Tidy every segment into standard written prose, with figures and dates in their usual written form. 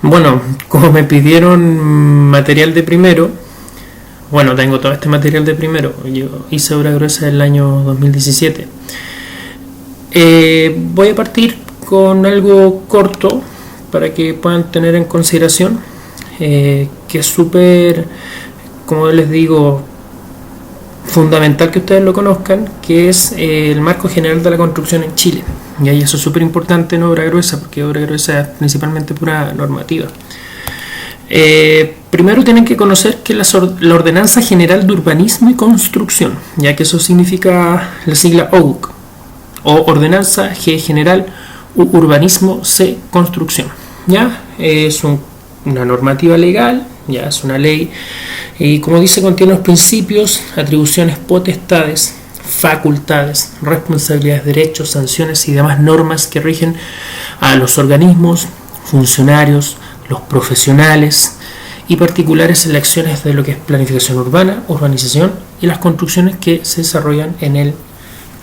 Bueno, como me pidieron material de primero, bueno, tengo todo este material de primero, yo hice obra gruesa en el año 2017. Voy a partir con algo corto para que puedan tener en consideración, que es súper, como les digo, fundamental que ustedes lo conozcan, que es el marco general de la construcción en Chile. Y ahí eso es súper importante en obra gruesa, porque obra gruesa es principalmente pura normativa. Primero tienen que conocer que la Ordenanza General de Urbanismo y Construcción, ya que eso significa la sigla OUC, o Ordenanza G General Urbanismo C Construcción. Ya es una normativa legal, ya es una ley, y como dice, contiene los principios, atribuciones, potestades, facultades, responsabilidades, derechos, sanciones y demás normas que rigen a los organismos, funcionarios, los profesionales y particulares en las acciones de lo que es planificación urbana, urbanización y las construcciones que se desarrollan en el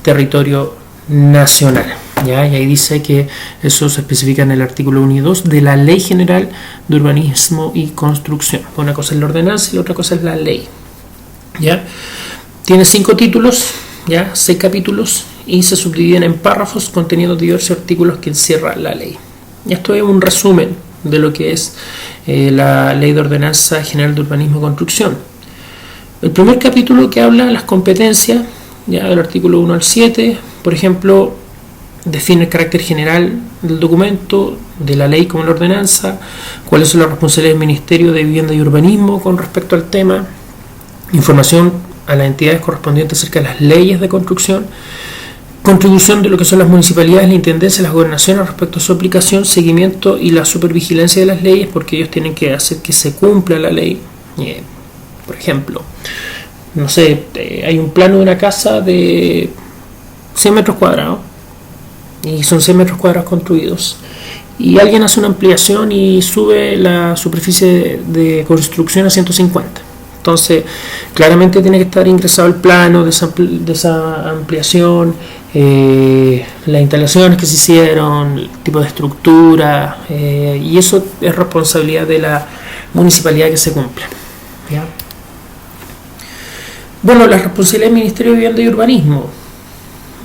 territorio nacional. ¿Ya? Y ahí dice que eso se especifica en el artículo 1 y 2 de la Ley General de Urbanismo y Construcción. Una cosa es la ordenanza y la otra cosa es la ley. ¿Ya? Tiene 5 títulos, ¿ya? 6 capítulos, y se subdividen en párrafos conteniendo diversos artículos que encierra la ley. Y esto es un resumen de lo que es la Ley de Ordenanza General de Urbanismo y Construcción. El primer capítulo, que habla de las competencias, ya del artículo 1 al 7, por ejemplo, define el carácter general del documento, de la ley como la ordenanza, cuáles son las responsabilidades del Ministerio de Vivienda y Urbanismo con respecto al tema, información a las entidades correspondientes acerca de las leyes de construcción, contribución de lo que son las municipalidades, la intendencia, las gobernaciones respecto a su aplicación, seguimiento y la supervigilancia de las leyes, porque ellos tienen que hacer que se cumpla la ley. Por ejemplo, no sé, hay un plano de una casa de 100 metros cuadrados y son 100 metros cuadrados construidos, y alguien hace una ampliación y sube la superficie de construcción a 150. Entonces, claramente tiene que estar ingresado el plano de esa ampliación, las instalaciones que se hicieron, el tipo de estructura, y eso es responsabilidad de la municipalidad que se cumpla. ¿Ya? Bueno, las responsabilidades del Ministerio de Vivienda y Urbanismo,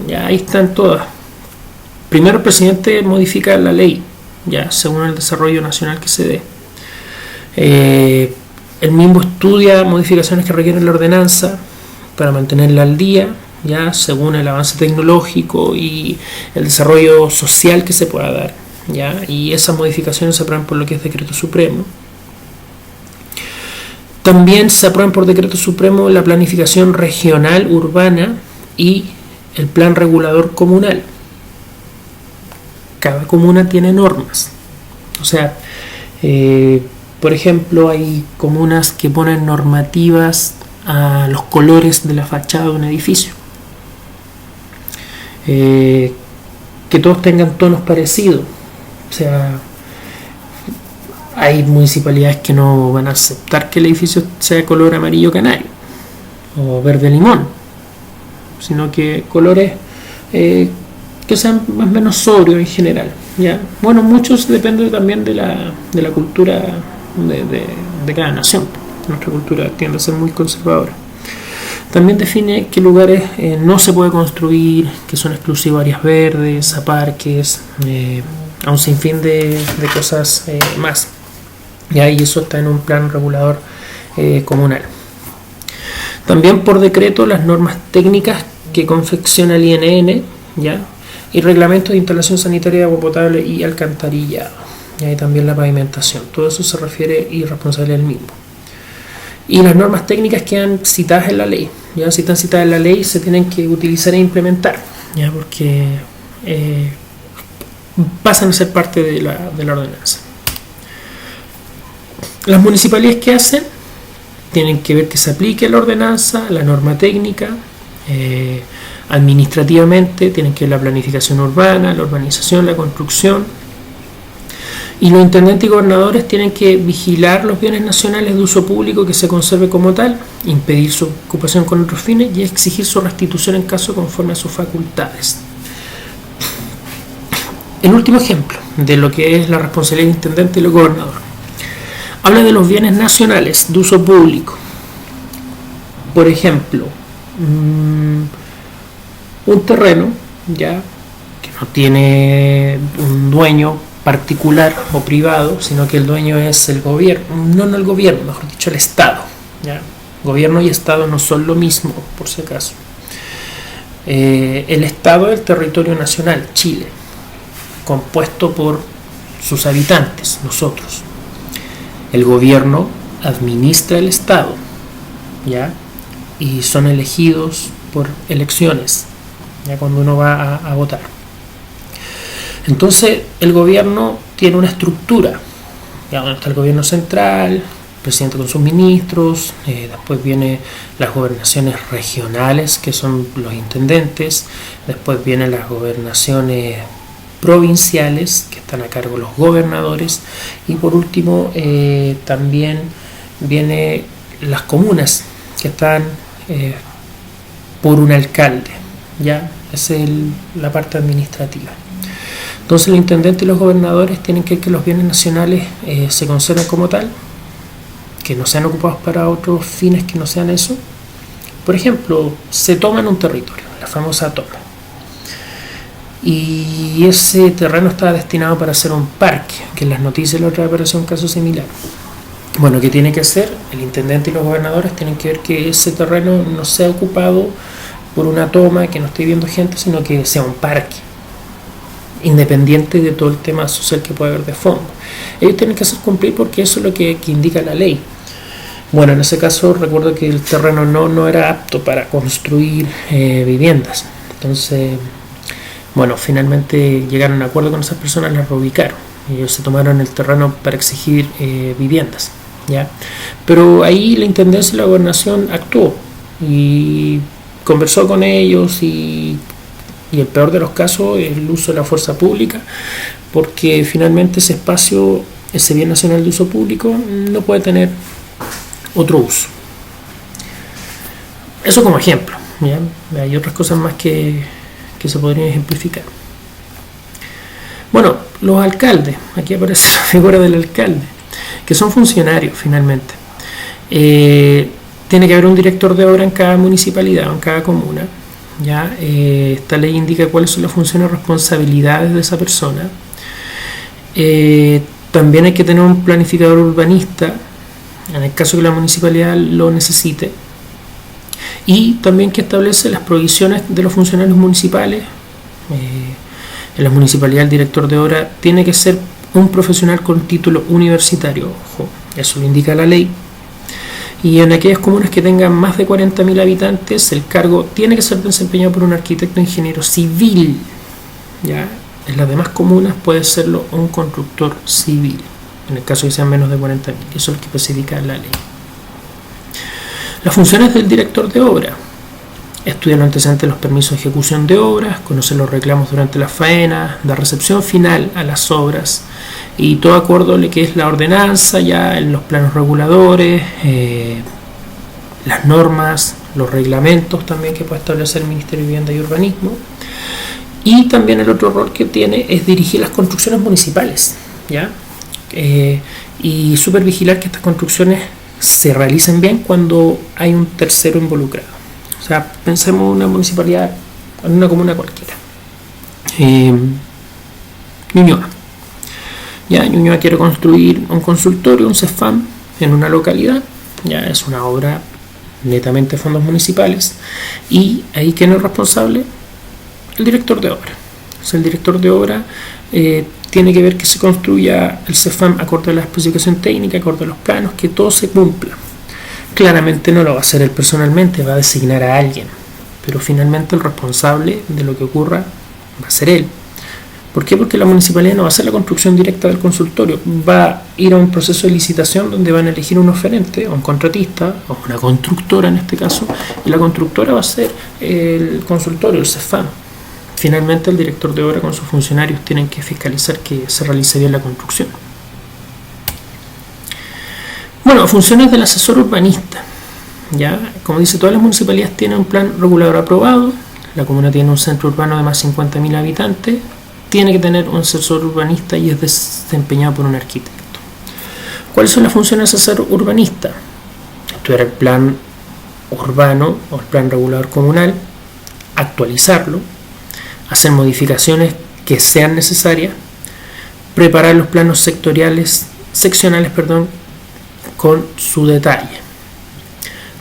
ya ahí están todas. Primero, el presidente modifica la ley, ya según el desarrollo nacional que se dé. El mismo estudia modificaciones que requieren la ordenanza para mantenerla al día, ya según el avance tecnológico y el desarrollo social que se pueda dar, ya, y esas modificaciones se aprueban por lo que es decreto supremo. También se aprueban por decreto supremo la planificación regional urbana y el plan regulador comunal. Cada comuna tiene normas, o sea, por ejemplo, hay comunas que ponen normativas a los colores de la fachada de un edificio, que todos tengan tonos parecidos. O sea, hay municipalidades que no van a aceptar que el edificio sea de color amarillo canario o verde limón, sino que colores que sean más o menos sobrios en general. ¿Ya? Bueno, muchos depende también de la cultura de cada nación. Nuestra cultura tiende a ser muy conservadora. También define qué lugares no se puede construir, que son exclusivas áreas verdes, a parques, a un sinfín de cosas más. ¿Ya? Y eso está en un plan regulador comunal. También por decreto las normas técnicas que confecciona el INN, ¿ya? Y reglamentos de instalación sanitaria de agua potable y alcantarillado. Y ahí también la pavimentación. Todo eso se refiere y responsabilidad del mismo. Y las normas técnicas quedan citadas en la ley. Ya, si están citadas en la ley, se tienen que utilizar e implementar, ya, porque pasan a ser parte de la ordenanza. Las municipalidades, ¿qué hacen? Tienen que ver que se aplique la ordenanza, la norma técnica. Administrativamente tienen que ver la planificación urbana, la urbanización, la construcción, y los intendentes y gobernadores tienen que vigilar los bienes nacionales de uso público que se conserve como tal, impedir su ocupación con otros fines y exigir su restitución en caso conforme a sus facultades. el último ejemplo de lo que es la responsabilidad del intendente y el gobernador. Habla de los bienes nacionales de uso público. Por ejemplo, un terreno ya que no tiene un dueño particular o privado, sino que el dueño es el gobierno, no el gobierno, mejor dicho, el Estado. ¿Ya? Gobierno y Estado no son lo mismo, por si acaso. El Estado es el territorio nacional, Chile, compuesto por sus habitantes, nosotros. El gobierno administra el Estado, ¿ya? Y son elegidos por elecciones, ya cuando uno va a votar. Entonces, el gobierno tiene una estructura, ya donde está el gobierno central, el presidente con sus ministros, después vienen las gobernaciones regionales, que son los intendentes, después vienen las gobernaciones provinciales, que están a cargo los gobernadores, y por último también vienen las comunas, que están por un alcalde, ya esa es la parte administrativa. Entonces el intendente y los gobernadores tienen que los bienes nacionales se conserven como tal, que no sean ocupados para otros fines que no sean eso. Por ejemplo, se toma en un territorio, la famosa toma, y ese terreno estaba destinado para hacer un parque, que en las noticias la otra vez apareció un caso similar. Bueno, ¿qué tiene que hacer? El intendente y los gobernadores tienen que ver que ese terreno no sea ocupado por una toma, que no esté viendo gente, sino que sea un parque, independiente de todo el tema social que puede haber de fondo. Ellos tienen que hacer cumplir porque eso es lo que indica la ley. Bueno, en ese caso recuerdo que el terreno no era apto para construir viviendas. Entonces, bueno, finalmente llegaron a un acuerdo con esas personas, las reubicaron. Ellos se tomaron el terreno para exigir viviendas, ¿ya? Pero ahí la intendencia y la gobernación actuó y conversó con ellos y el peor de los casos, el uso de la fuerza pública, porque finalmente ese espacio, ese bien nacional de uso público, no puede tener otro uso. Eso como ejemplo, ¿ya? Hay otras cosas más que se podrían ejemplificar. Bueno, los alcaldes, aquí aparece la figura del alcalde, que son funcionarios finalmente. Tiene que haber un director de obra en cada municipalidad, en cada comuna. ¿Ya? Esta ley indica cuáles son las funciones y responsabilidades de esa persona. También hay que tener un planificador urbanista, en el caso que la municipalidad lo necesite, y también que establece las provisiones de los funcionarios municipales. En la municipalidad el director de obra tiene que ser un profesional con título universitario, ojo, eso lo indica la ley. Y en aquellas comunas que tengan más de 40.000 habitantes, el cargo tiene que ser desempeñado por un arquitecto o ingeniero civil. ¿Ya? En las demás comunas puede serlo un constructor civil, en el caso que sean menos de 40.000. Eso es lo que especifica la ley. Las funciones del director de obra: estudiar los antecedentes de los permisos de ejecución de obras, conocer los reclamos durante la faena, dar recepción final a las obras, y todo acuerdo a lo que es la ordenanza, ya en los planos reguladores, las normas, los reglamentos también que puede establecer el Ministerio de Vivienda y Urbanismo. Y también el otro rol que tiene es dirigir las construcciones municipales, ¿ya? Y supervigilar que estas construcciones se realicen bien cuando hay un tercero involucrado. O sea, pensemos en una municipalidad, en una comuna cualquiera. Ñuñoa. Ya, Ñuñoa quiere construir un consultorio, un CEFAM, en una localidad. Ya es una obra netamente de fondos municipales. Y ahí, ¿quién es el responsable? El director de obra. O sea, el director de obra tiene que ver que se construya el CEFAM acorde a la especificación técnica, acorde a los planos, que todo se cumpla. Claramente no lo va a hacer él personalmente, va a designar a alguien, pero finalmente el responsable de lo que ocurra va a ser él. ¿Por qué? Porque la municipalidad no va a hacer la construcción directa del consultorio, va a ir a un proceso de licitación donde van a elegir un oferente, o un contratista, o una constructora en este caso, y la constructora va a ser el consultorio, el CEFAM. Finalmente el director de obra con sus funcionarios tienen que fiscalizar que se realice bien la construcción. Bueno, funciones del asesor urbanista. Ya, como dice, todas las municipalidades tienen un plan regulador aprobado. La comuna tiene un centro urbano de más de 50.000 habitantes. tiene que tener un asesor urbanista y es desempeñado por un arquitecto. ¿Cuáles son las funciones de asesor urbanista? Estudiar el plan urbano o el plan regulador comunal, actualizarlo, hacer modificaciones que sean necesarias, preparar los planos seccionales, con su detalle,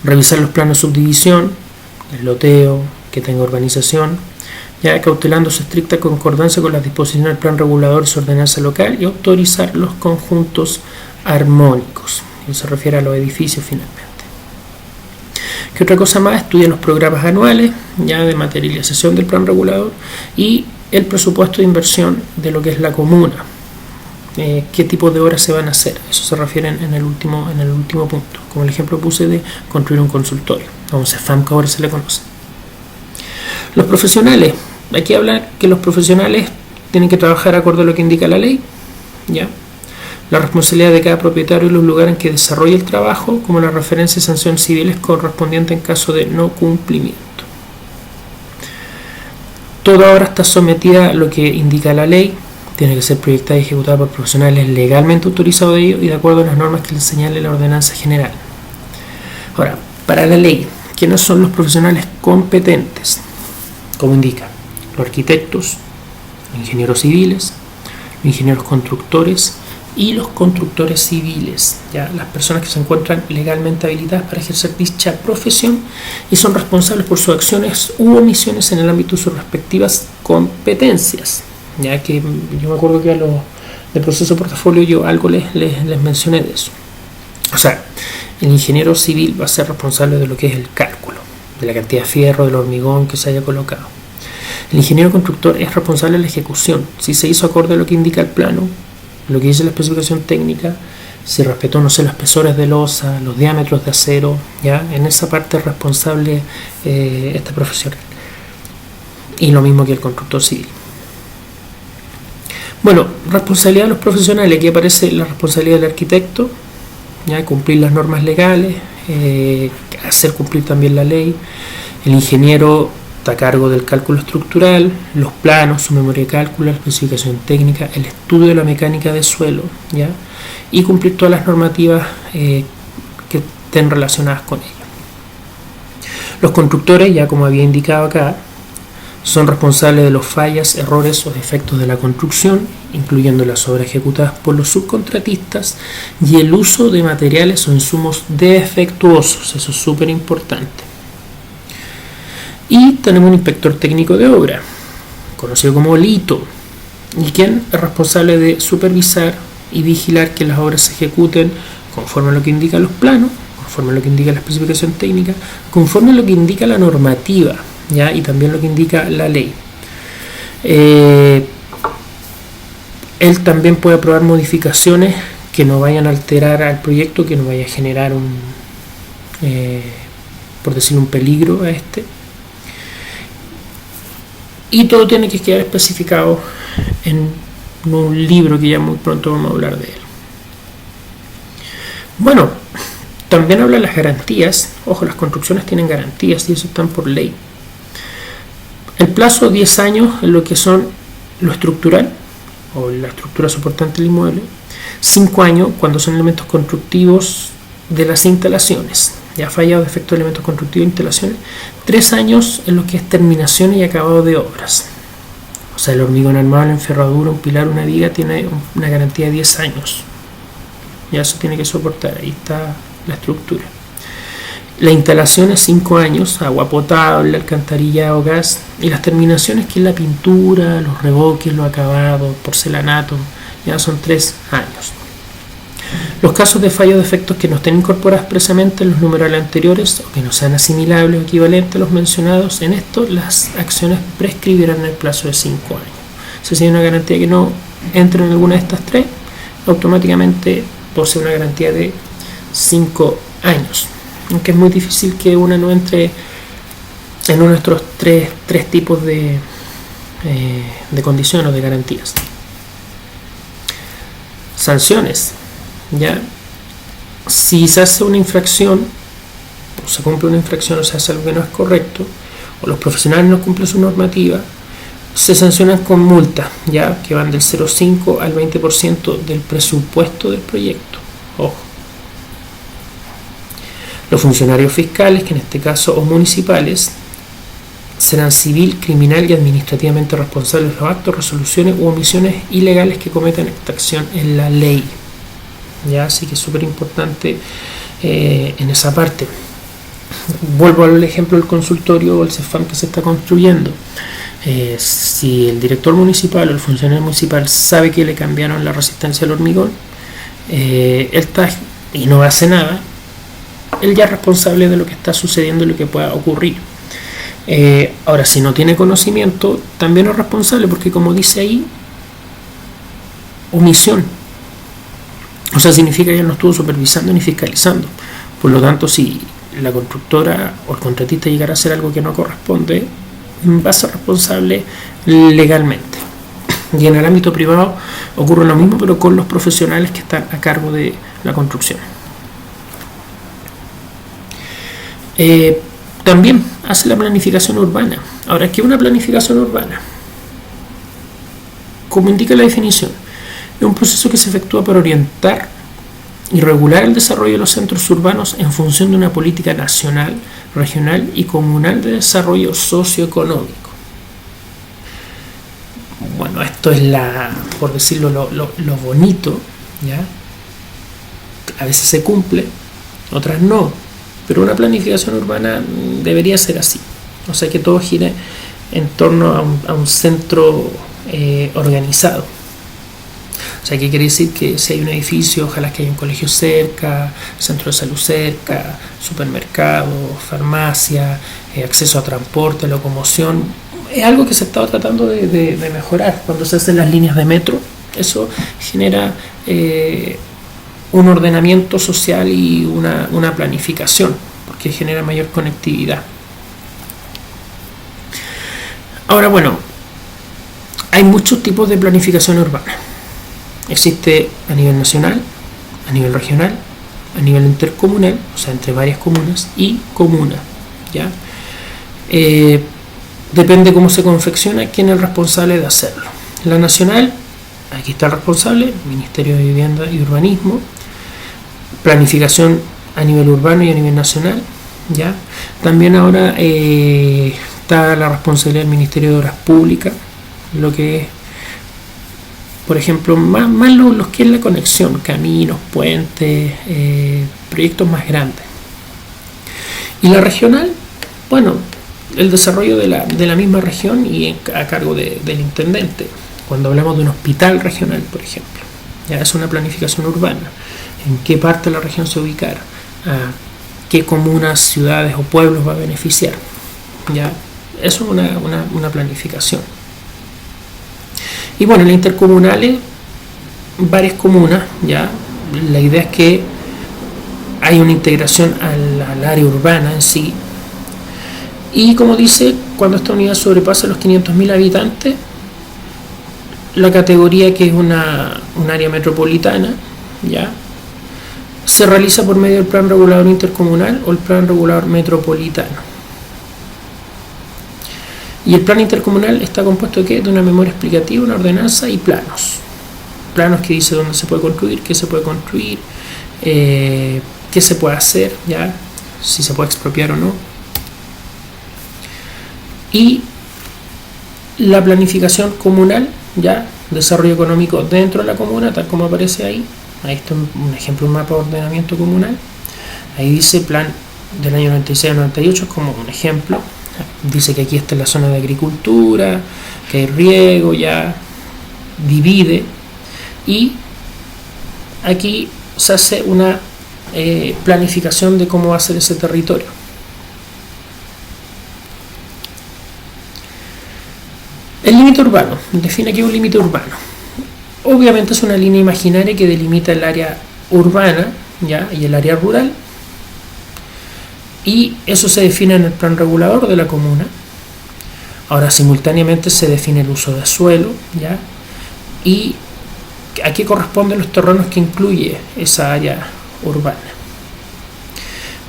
revisar los planos de subdivisión, el loteo, que tenga urbanización, ya cautelando su estricta concordancia con las disposiciones del plan regulador y su ordenanza local, y autorizar los conjuntos armónicos. Eso se refiere a los edificios finalmente. ¿Qué otra cosa más? Estudia los programas anuales ya de materialización del plan regulador y el presupuesto de inversión de lo que es la comuna. ¿Qué tipo de obras se van a hacer? Eso se refiere en el último punto, como el ejemplo puse de construir un consultorio, o un CEFAM que ahora se le conoce. Los profesionales, aquí habla que los profesionales tienen que trabajar acorde a lo que indica la ley, ¿ya? La responsabilidad de cada propietario y los lugares en que desarrolle el trabajo, como la referencia y sanciones civiles correspondientes en caso de no cumplimiento. Toda obra está sometida a lo que indica la ley, tiene que ser proyectada y ejecutada por profesionales legalmente autorizados de ello y de acuerdo a las normas que les señale la ordenanza general. Ahora, para la ley, ¿quiénes son los profesionales competentes? Como indica, los arquitectos, los ingenieros civiles, los ingenieros constructores y los constructores civiles, ya las personas que se encuentran legalmente habilitadas para ejercer dicha profesión y son responsables por sus acciones u omisiones en el ámbito de sus respectivas competencias. Ya que yo me acuerdo que a los de proceso portafolio yo algo les mencioné de eso. O sea, el ingeniero civil va a ser responsable de lo que es el cálculo, de la cantidad de fierro, del hormigón que se haya colocado. El ingeniero constructor es responsable de la ejecución, si se hizo acorde a lo que indica el plano, lo que dice la especificación técnica, si respetó, no sé, los espesores de losa, los diámetros de acero, ya en esa parte es responsable esta profesión. Y lo mismo que el constructor civil. Bueno, responsabilidad de los profesionales, aquí aparece la responsabilidad del arquitecto, ya cumplir las normas legales, hacer cumplir también la ley. El ingeniero está a cargo del cálculo estructural, los planos, su memoria de cálculo, la especificación técnica, el estudio de la mecánica de suelo, ¿ya? Y cumplir todas las normativas que estén relacionadas con ello. Los constructores, ya como había indicado acá, son responsables de los fallas, errores o defectos de la construcción, incluyendo las obras ejecutadas por los subcontratistas y el uso de materiales o insumos defectuosos. Eso es súper importante. Y tenemos un inspector técnico de obra, conocido como LITO, y quien es responsable de supervisar y vigilar que las obras se ejecuten conforme a lo que indican los planos, conforme a lo que indica la especificación técnica, conforme a lo que indica la normativa, ¿ya? Y también lo que indica la ley. Él también puede aprobar modificaciones que no vayan a alterar al proyecto, que no vaya a generar por decirlo, un peligro a este. Y todo tiene que quedar especificado en un libro que ya muy pronto vamos a hablar de él. Bueno, también habla de las garantías. Ojo, las construcciones tienen garantías y eso están por ley. El plazo 10 años en lo que son lo estructural o la estructura soportante del inmueble, 5 años cuando son elementos constructivos de las instalaciones, ya fallado defecto de elementos constructivos de instalaciones, 3 años en lo que es terminación y acabado de obras. O sea, el hormigón armado, la enferradura, un pilar, una viga tiene una garantía de 10 años. Ya eso tiene que soportar, ahí está la estructura. La instalación es 5 años, agua potable, alcantarillado, gas, y las terminaciones, que es la pintura, los reboques, los acabados, porcelanato, ya son 3 años. Los casos de fallo o defectos que no estén incorporados expresamente en los numerales anteriores o que no sean asimilables o equivalentes a los mencionados en esto, las acciones prescribirán en el plazo de 5 años. Si hay una garantía que no entre en alguna de estas 3, automáticamente posee una garantía de 5 años. Aunque es muy difícil que una no entre en uno de estos tres tipos de condiciones o de garantías. Sanciones. ¿Ya? Si se hace una infracción, o se cumple una infracción, o se hace algo que no es correcto, o los profesionales no cumplen su normativa, se sancionan con multas, ya que van del 0,5 al 20% del presupuesto del proyecto. Ojo. Los funcionarios fiscales, que en este caso o municipales, serán civil, criminal y administrativamente responsables de los actos, resoluciones u omisiones ilegales que cometan extracción en la ley. Ya, así que es súper importante en esa parte. Vuelvo al ejemplo del consultorio o el CEFAM que se está construyendo. Si el director municipal o el funcionario municipal sabe que le cambiaron la resistencia al hormigón, él está y no hace nada, él ya es responsable de lo que está sucediendo y lo que pueda ocurrir. Ahora, si no tiene conocimiento, también es responsable, porque como dice ahí, omisión. O sea, significa que él no estuvo supervisando ni fiscalizando. Por lo tanto, si la constructora o el contratista llegara a hacer algo que no corresponde, va a ser responsable legalmente. Y en el ámbito privado ocurre lo mismo, pero con los profesionales que están a cargo de la construcción. También hace la planificación urbana. Ahora, ¿qué es una planificación urbana? Como indica la definición, es un proceso que se efectúa para orientar y regular el desarrollo de los centros urbanos en función de una política nacional, regional y comunal de desarrollo socioeconómico. Bueno, esto es por decirlo, lo bonito, ¿ya? A veces se cumple, otras no, pero una planificación urbana debería ser así. O sea, que todo gire en torno a un centro organizado. O sea, ¿qué quiere decir? Que si hay un edificio, ojalá que haya un colegio cerca, centro de salud cerca, supermercado, farmacia, acceso a transporte, locomoción. Es algo que se está tratando de mejorar. Cuando se hacen las líneas de metro, eso genera un ordenamiento social y una planificación, porque genera mayor conectividad. Ahora, bueno, hay muchos tipos de planificación urbana. Existe a nivel nacional, a nivel regional, a nivel intercomunal, o sea, entre varias comunas, y comuna, ¿ya? Depende cómo se confecciona, quién es el responsable de hacerlo. La nacional, aquí está el responsable, Ministerio de Vivienda y Urbanismo. Planificación a nivel urbano y a nivel nacional, ¿ya? También ahora está la responsabilidad del Ministerio de Obras Públicas, lo que es, por ejemplo, más los que es la conexión, caminos, puentes, proyectos más grandes. Y la regional, bueno, el desarrollo de la misma región y a cargo del intendente. Cuando hablamos de un hospital regional, por ejemplo, ya es una planificación urbana. En qué parte de la región se ubicará, a qué comunas, ciudades o pueblos va a beneficiar. Ya, eso es una planificación. Y bueno, en las intercomunales, varias comunas, ya, la idea es que hay una integración al área urbana en sí. Y como dice, cuando esta unidad sobrepasa los 500.000 habitantes, la categoría que es un área metropolitana, ya, se realiza por medio del plan regulador intercomunal o el plan regulador metropolitano. Y el plan intercomunal está compuesto de una memoria explicativa, una ordenanza y planos. Planos que dice dónde se puede construir, qué se puede construir, qué se puede hacer, ya, si se puede expropiar o no. Y la planificación comunal, ya, desarrollo económico dentro de la comuna, tal como aparece ahí. Ahí está un ejemplo, un mapa de ordenamiento comunal. Ahí dice plan del año 96 a 98 como un ejemplo. Dice que aquí está la zona de agricultura, que hay riego, ya divide. Y aquí se hace una planificación de cómo va a ser ese territorio. El límite urbano. Define aquí un límite urbano. Obviamente es una línea imaginaria que delimita el área urbana, ¿ya? Y el área rural. Y eso se define en el plan regulador de la comuna. Ahora, simultáneamente se define el uso de suelo, ¿ya? Y a qué corresponden los terrenos que incluye esa área urbana.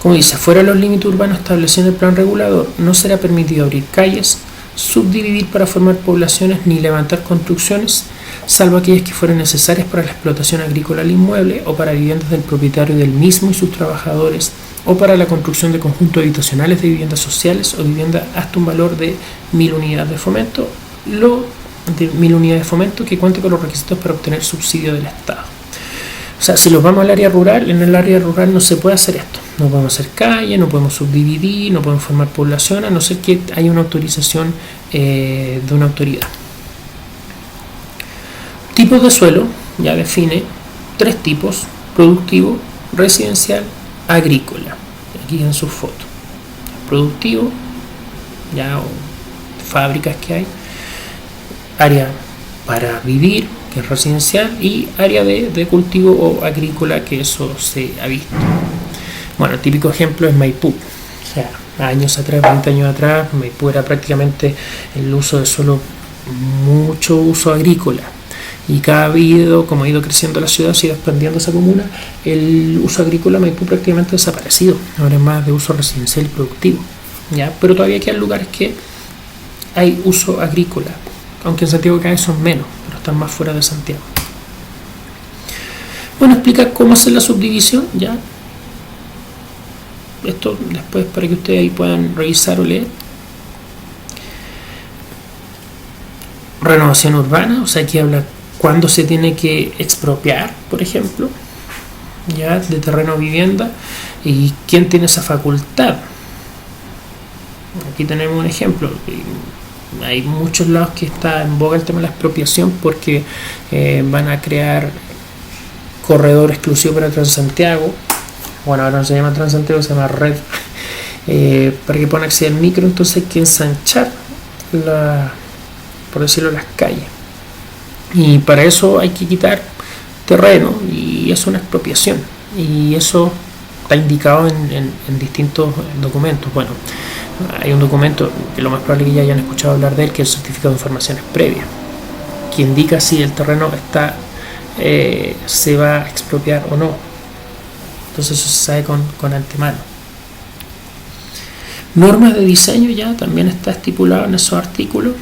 Como dice, fuera de los límites urbanos establecidos en el plan regulador, no será permitido abrir calles, subdividir para formar poblaciones ni levantar construcciones, salvo aquellas que fueran necesarias para la explotación agrícola del inmueble o para viviendas del propietario del mismo y sus trabajadores, o para la construcción de conjuntos habitacionales de viviendas sociales o viviendas hasta un valor de 1000 unidades de fomento, que cuente con los requisitos para obtener subsidio del Estado. O sea, si los vamos al área rural, en el área rural no se puede hacer esto. No podemos hacer calle, no podemos subdividir, no podemos formar población, a no ser que haya una autorización de una autoridad. Tipos de suelo, ya define 3 tipos: productivo, residencial, agrícola. Aquí en su foto. Productivo, ya, o fábricas que hay. Área para vivir, que es residencial, y área de cultivo o agrícola, que eso se ha visto. Bueno, el típico ejemplo es Maipú. O sea, años atrás, 20 años atrás, Maipú era prácticamente el uso de suelo, mucho uso agrícola. Y como ha ido creciendo la ciudad, se ha ido expandiendo esa comuna, el uso agrícola en Maipú prácticamente ha desaparecido. Ahora es más de uso residencial y productivo, ¿ya? Pero todavía quedan lugares que hay uso agrícola, aunque en Santiago cada vez son menos, pero están más fuera de Santiago. Bueno, explica cómo hacer la subdivisión, ¿ya? Esto después para que ustedes ahí puedan revisar o leer. Renovación urbana, o sea, aquí habla cuándo se tiene que expropiar, por ejemplo, ya, de terreno o vivienda, y quién tiene esa facultad. Aquí tenemos un ejemplo. Hay muchos lados que está en boga el tema de la expropiación porque van a crear corredor exclusivo para Transantiago. Bueno, ahora no se llama Transantiago, se llama Red, para que puedan acceder al micro. Entonces hay que ensanchar por decirlo, las calles, y para eso hay que quitar terreno, y es una expropiación, y eso está indicado en distintos documentos. Bueno, hay un documento que lo más probable es que ya hayan escuchado hablar de él, que es el certificado de informaciones previas, que indica si el terreno se va a expropiar o no. Entonces eso se sabe con antemano. Normas de diseño, ya también está estipulado en esos artículos.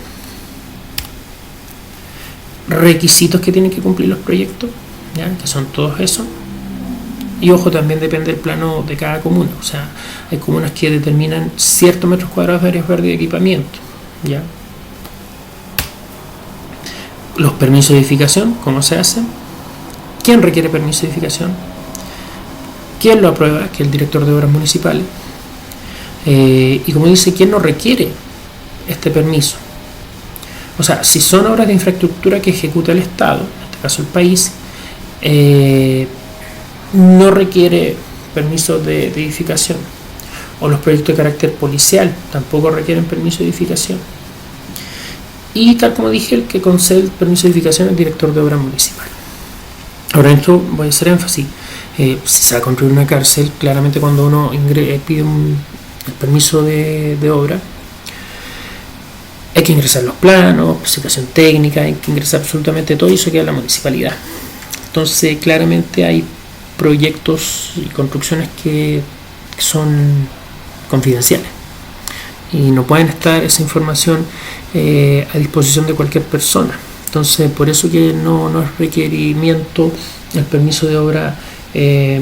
Requisitos que tienen que cumplir los proyectos, ¿ya? Que son todos esos. Y ojo, también depende del plano de cada comuna. O sea, hay comunas que determinan ciertos metros cuadrados de áreas verdes de equipamiento, ¿ya? Los permisos de edificación, ¿cómo se hacen? ¿Quién requiere permiso de edificación? ¿Quién lo aprueba? Que es el director de obras municipales. Y como dice, ¿quién no requiere este permiso? O sea, si son obras de infraestructura que ejecuta el Estado, en este caso el país, no requiere permiso de edificación. O los proyectos de carácter policial tampoco requieren permiso de edificación. Y tal como dije, el que concede el permiso de edificación es el director de obras municipal. Ahora, en esto voy a hacer énfasis. Si se va a construir una cárcel, claramente cuando uno pide el permiso de obra, hay que ingresar los planos, presentación técnica, hay que ingresar absolutamente todo, y eso queda en la municipalidad. Entonces, claramente hay proyectos y construcciones que son confidenciales y no pueden estar esa información a disposición de cualquier persona. Entonces, por eso que no es requerimiento el permiso de obra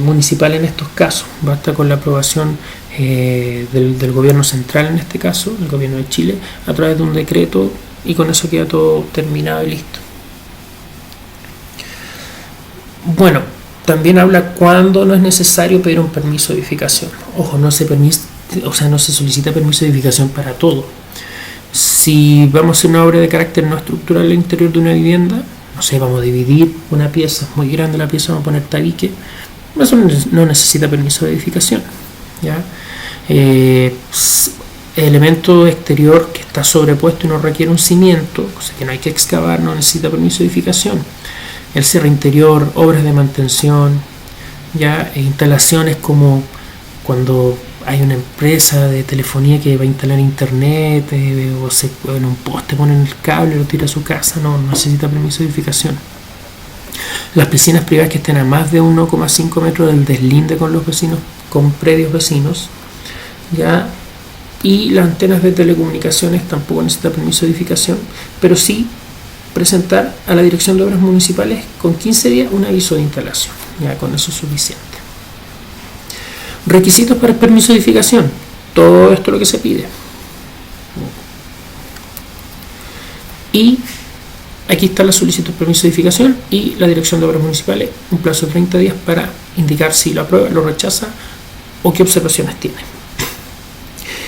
municipal en estos casos. Basta con la aprobación del gobierno central, en este caso, el gobierno de Chile, a través de un decreto, y con eso queda todo terminado y listo. Bueno, también habla cuándo no es necesario pedir un permiso de edificación. Ojo, no se solicita permiso de edificación para todo. Si vamos a hacer una obra de carácter no estructural al interior de una vivienda, no sé, vamos a dividir una pieza, es muy grande la pieza, vamos a poner tabique, eso no necesita permiso de edificación, ¿ya? Elemento exterior que está sobrepuesto y no requiere un cimiento, o sea que no hay que excavar, no necesita permiso de edificación. El cierre interior, obras de mantención, ya, instalaciones como cuando hay una empresa de telefonía que va a instalar internet, o en un poste ponen el cable y lo tira a su casa, no necesita permiso de edificación. Las piscinas privadas que estén a más de 1,5 metros del deslinde con los vecinos, con predios vecinos, ya y las antenas de telecomunicaciones tampoco necesitan permiso de edificación, pero sí presentar a la Dirección de Obras Municipales con 15 días un aviso de instalación. Ya con eso es suficiente. Requisitos para el permiso de edificación. Todo esto es lo que se pide. Y aquí está la solicitud de permiso de edificación y la Dirección de Obras Municipales, un plazo de 30 días para indicar si lo aprueba, lo rechaza o qué observaciones tiene.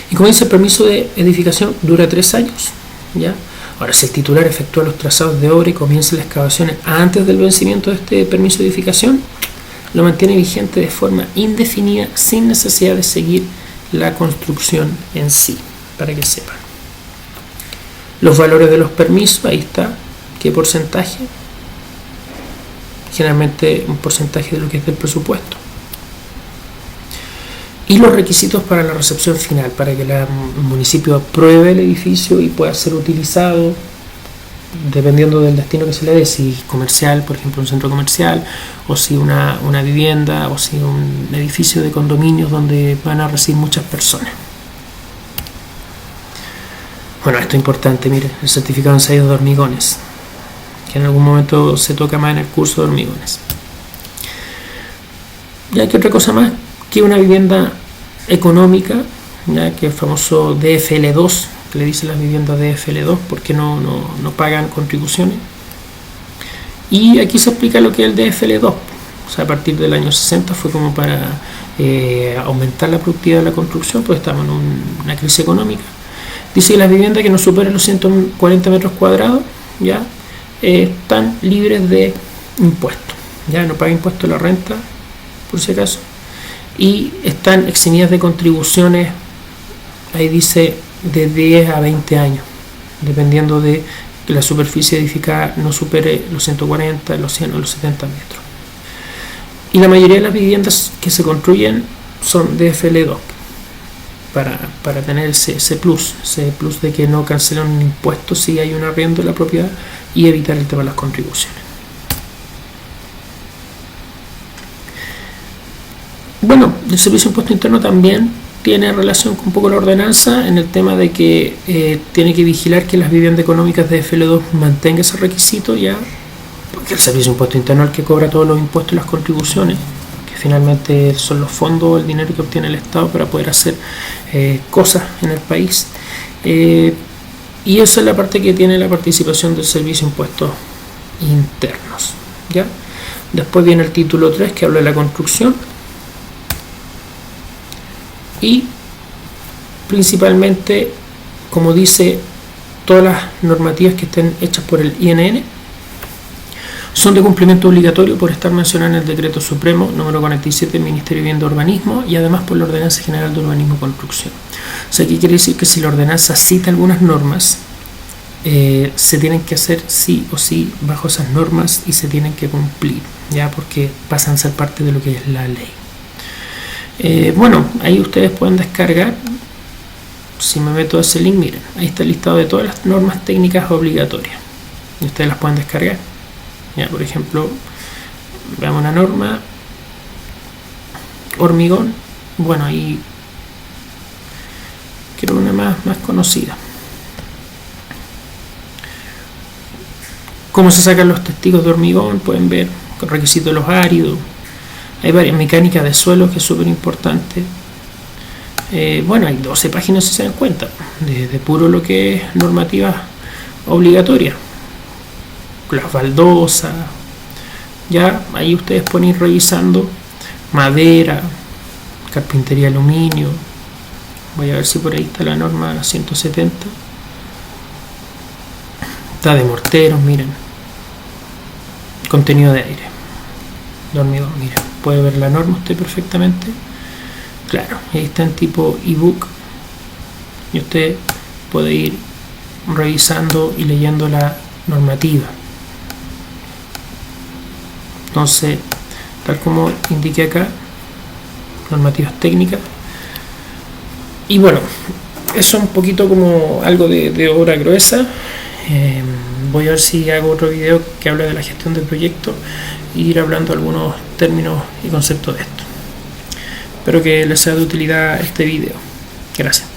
Y como dice, el permiso de edificación dura 3 años. ¿Ya? Ahora, si el titular efectúa los trazados de obra y comienza las excavaciones antes del vencimiento de este permiso de edificación, lo mantiene vigente de forma indefinida sin necesidad de seguir la construcción en sí, para que sepan. Los valores de los permisos, ahí está, qué porcentaje, generalmente un porcentaje de lo que es del presupuesto. Y los requisitos para la recepción final, para que el municipio apruebe el edificio y pueda ser utilizado dependiendo del destino que se le dé, si comercial, por ejemplo un centro comercial, o si una vivienda, o si un edificio de condominios donde van a recibir muchas personas. Bueno, esto es importante, mire, el certificado de ensayos de hormigones, que en algún momento se toca más en el curso de hormigones. Y hay que otra cosa más, que una vivienda económica, ya que el famoso DFL2, que le dicen las viviendas DFL2 porque no pagan contribuciones. Y aquí se explica lo que es el DFL2. O sea, a partir del año 60 fue como para aumentar la productividad de la construcción, pues estamos en una crisis económica. Dice que las viviendas que no superen los 140 metros cuadrados ya están libres de impuestos. Ya no pagan impuestos a la renta, por si acaso. Y están eximidas de contribuciones, ahí dice, de 10 a 20 años, dependiendo de que la superficie edificada no supere los 140, los 100 o los 70 metros. Y la mayoría de las viviendas que se construyen son DFL2, para tener ese plus de que no cancelan un impuesto si hay un arriendo de la propiedad y evitar el tema de las contribuciones. Bueno, el Servicio de Impuesto Interno también tiene relación con un poco la ordenanza en el tema de que tiene que vigilar que las viviendas económicas de FL2 mantengan ese requisito, ya, porque el Servicio de Impuesto Interno es el que cobra todos los impuestos y las contribuciones, que finalmente son los fondos, el dinero que obtiene el Estado para poder hacer cosas en el país. Y esa es la parte que tiene la participación del Servicio de Impuestos Internos, ¿ya? Después viene el título 3 que habla de la construcción. Y principalmente, como dice, todas las normativas que estén hechas por el INN son de cumplimiento obligatorio por estar mencionadas en el Decreto Supremo número 47 del Ministerio de Vivienda y Urbanismo y además por la Ordenanza General de Urbanismo y Construcción. O sea, ¿qué quiere decir? Que si la ordenanza cita algunas normas, se tienen que hacer sí o sí bajo esas normas y se tienen que cumplir, ya, porque pasan a ser parte de lo que es la ley. Bueno, ahí ustedes pueden descargar, si me meto a ese link, miren, ahí está el listado de todas las normas técnicas obligatorias y ustedes las pueden descargar. Ya, por ejemplo, veamos una norma hormigón. Bueno, ahí quiero una más conocida. Cómo se sacan los testigos de hormigón, pueden ver con requisitos de los áridos. Hay varias mecánicas de suelo que es súper importante. Bueno, hay 12 páginas si se dan cuenta, de puro lo que es normativa obligatoria. Las baldosas, ya ahí ustedes pueden ir revisando madera, carpintería aluminio. Voy a ver si por ahí está la norma 170. Está de morteros, miren. Contenido de aire, de hormigón, miren. Puede ver la norma usted perfectamente. Claro, ahí está en tipo ebook y usted puede ir revisando y leyendo la normativa. Entonces, tal como indiqué acá, normativas técnicas. Y bueno, eso es un poquito como algo de obra gruesa. Voy a ver si hago otro video que hable de la gestión del proyecto e ir hablando algunos términos y conceptos de esto. Espero que les sea de utilidad este video. Gracias.